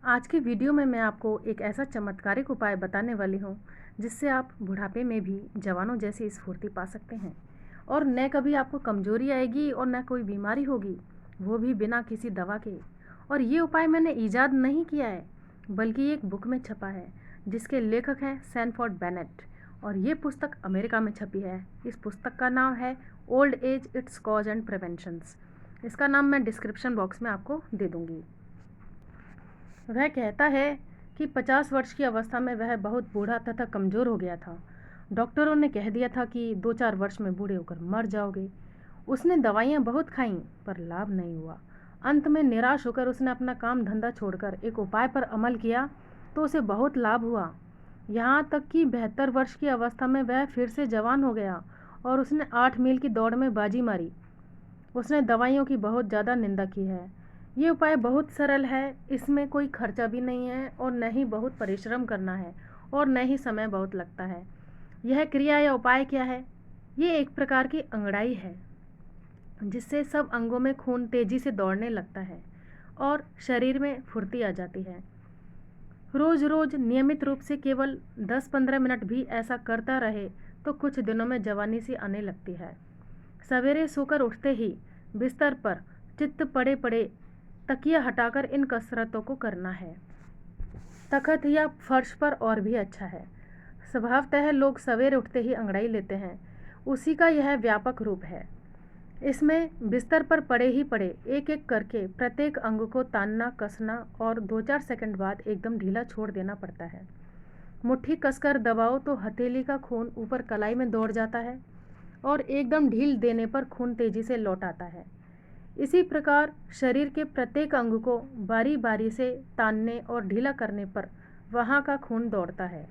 आज की वीडियो में मैं आपको एक ऐसा चमत्कारिक उपाय बताने वाली हूँ जिससे आप बुढ़ापे में भी जवानों जैसी स्फूर्ति पा सकते हैं और न कभी आपको कमजोरी आएगी और न कोई बीमारी होगी, वो भी बिना किसी दवा के। और ये उपाय मैंने ईजाद नहीं किया है बल्कि एक बुक में छपा है जिसके लेखक हैं सैनफोर्ड बेनेट। और ये पुस्तक अमेरिका में छपी है। इस पुस्तक का नाम है old age it's cause and preventions. इसका नाम मैं डिस्क्रिप्शन बॉक्स में आपको दे दूँगी। वह कहता है कि 50 वर्ष की अवस्था में वह बहुत बूढ़ा तथा कमज़ोर हो गया था। डॉक्टरों ने कह दिया था कि 2-4 वर्ष में बूढ़े होकर मर जाओगे। उसने दवाइयाँ बहुत खाईं पर लाभ नहीं हुआ। अंत में निराश होकर उसने अपना काम धंधा छोड़कर एक उपाय पर अमल किया तो उसे बहुत लाभ हुआ। यहाँ तक कि 72 वर्ष की अवस्था में वह फिर से जवान हो गया और उसने 8 मील की दौड़ में बाजी मारी। उसने दवाइयों की बहुत ज़्यादा निंदा की है। ये उपाय बहुत सरल है, इसमें कोई खर्चा भी नहीं है और न ही बहुत परिश्रम करना है और न ही समय बहुत लगता है। यह क्रिया या उपाय क्या है? ये एक प्रकार की अंगड़ाई है जिससे सब अंगों में खून तेजी से दौड़ने लगता है और शरीर में फुर्ती आ जाती है। रोज रोज नियमित रूप से केवल 10-15 मिनट भी ऐसा करता रहे तो कुछ दिनों में जवानी सी आने लगती है। सवेरे सोकर उठते ही बिस्तर पर चित्त पड़े पड़े तकिया हटाकर इन कसरतों को करना है। तख्त या फर्श पर और भी अच्छा है। स्वभावतः लोग सवेरे उठते ही अंगड़ाई लेते हैं, उसी का यह व्यापक रूप है। इसमें बिस्तर पर पड़े ही पड़े एक एक करके प्रत्येक अंग को तानना कसना और 2-4 सेकंड बाद एकदम ढीला छोड़ देना पड़ता है। मुट्ठी कसकर दबाओ तो हथेली का खून ऊपर कलाई में दौड़ जाता है और एकदम ढील देने पर खून तेजी से लौट आता है। इसी प्रकार शरीर के प्रत्येक अंग को बारी बारी से तानने और ढीला करने पर वहाँ का खून दौड़ता है।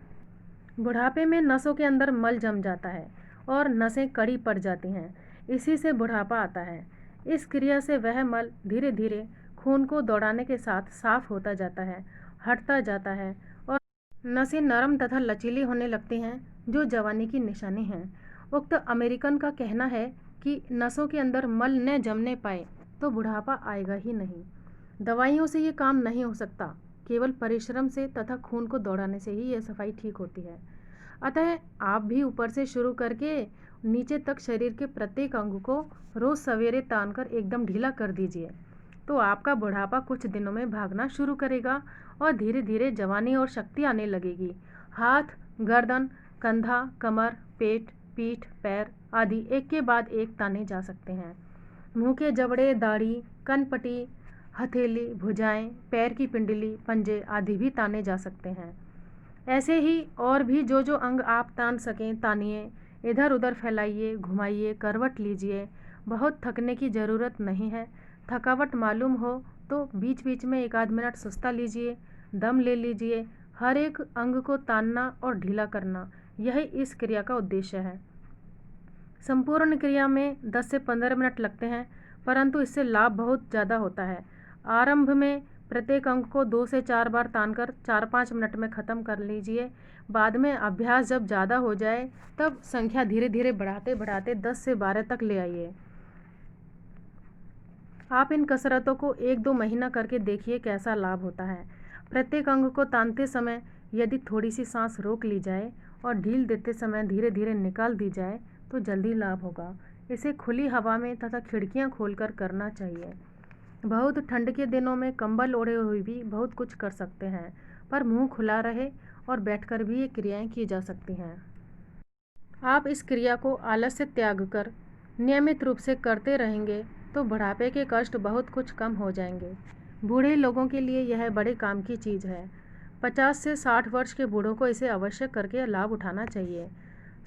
बुढ़ापे में नसों के अंदर मल जम जाता है और नसें कड़ी पड़ जाती हैं। इसी से बुढ़ापा आता है। इस क्रिया से वह मल धीरे धीरे खून को दौड़ाने के साथ साफ होता जाता है, हटता जाता है और नसें नरम तथा लचीली होने लगती हैं, जो जवानी की निशानी है। उक्त अमेरिकन का कहना है कि नसों के अंदर मल न जमने पाए तो बुढ़ापा आएगा ही नहीं। दवाइयों से ये काम नहीं हो सकता, केवल परिश्रम से तथा खून को दौड़ाने से ही यह सफाई ठीक होती है। अतः आप भी ऊपर से शुरू करके नीचे तक शरीर के प्रत्येक अंग को रोज सवेरे तानकर एकदम ढीला कर दीजिए, तो आपका बुढ़ापा कुछ दिनों में भागना शुरू करेगा और धीरे धीरे जवानी और शक्ति आने लगेगी। हाथ, गर्दन, कंधा, कमर, पेट, पीठ, पैर आदि एक के बाद एक ताने जा सकते हैं। मुंह के जबड़े, दाढ़ी, कनपटी, हथेली, भुजाएं, पैर की पिंडली, पंजे आदि भी ताने जा सकते हैं। ऐसे ही और भी जो जो अंग आप तान सकें तानिए, इधर उधर फैलाइए, घुमाइए, करवट लीजिए। बहुत थकने की ज़रूरत नहीं है। थकावट मालूम हो तो बीच बीच में 1 आध मिनट सुस्ता लीजिए, दम ले लीजिए। हर एक अंग को तानना और ढीला करना, यही इस क्रिया का उद्देश्य है। संपूर्ण क्रिया में 10 से 15 मिनट लगते हैं, परंतु इससे लाभ बहुत ज़्यादा होता है। आरंभ में प्रत्येक अंग को 2 से 4 बार तानकर 4-5 मिनट में ख़त्म कर लीजिए। बाद में अभ्यास जब ज़्यादा हो जाए तब संख्या धीरे धीरे बढ़ाते बढ़ाते 10 से 12 तक ले आइए। आप इन कसरतों को 1-2 महीना करके देखिए कैसा लाभ होता है। प्रत्येक अंग को तानते समय यदि थोड़ी सी सांस रोक ली जाए और ढील देते समय धीरे धीरे निकाल दी जाए तो जल्दी लाभ होगा। इसे खुली हवा में तथा खिड़कियां खोलकर करना चाहिए। बहुत ठंड के दिनों में कंबल ओढ़े हुए भी बहुत कुछ कर सकते हैं, पर मुंह खुला रहे और बैठकर भी ये क्रियाएं की जा सकती हैं। आप इस क्रिया को आलस्य त्याग कर नियमित रूप से करते रहेंगे तो बुढ़ापे के कष्ट बहुत कुछ कम हो जाएंगे। बूढ़े लोगों के लिए यह बड़े काम की चीज़ है। 50 से 60 वर्ष के बूढ़ों को इसे अवश्य करके लाभ उठाना चाहिए।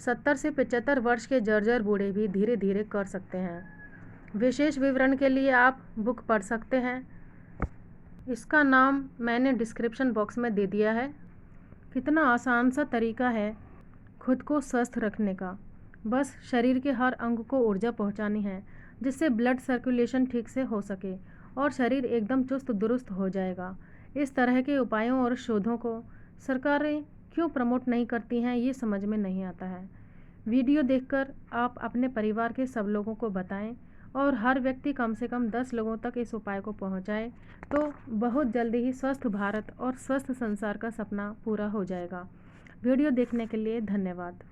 70 से 75 वर्ष के जर्जर बूढ़े भी धीरे धीरे कर सकते हैं। विशेष विवरण के लिए आप बुक पढ़ सकते हैं। इसका नाम मैंने डिस्क्रिप्शन बॉक्स में दे दिया है। कितना आसान सा तरीका है खुद को स्वस्थ रखने का। बस शरीर के हर अंग को ऊर्जा पहुंचानी है जिससे ब्लड सर्कुलेशन ठीक से हो सके और शरीर एकदम चुस्त दुरुस्त हो जाएगा। इस तरह के उपायों और शोधों को सरकारें क्यों प्रमोट नहीं करती हैं, ये समझ में नहीं आता है। वीडियो देखकर आप अपने परिवार के सब लोगों को बताएं और हर व्यक्ति कम से कम 10 लोगों तक इस उपाय को पहुंचाए तो बहुत जल्दी ही स्वस्थ भारत और स्वस्थ संसार का सपना पूरा हो जाएगा। वीडियो देखने के लिए धन्यवाद।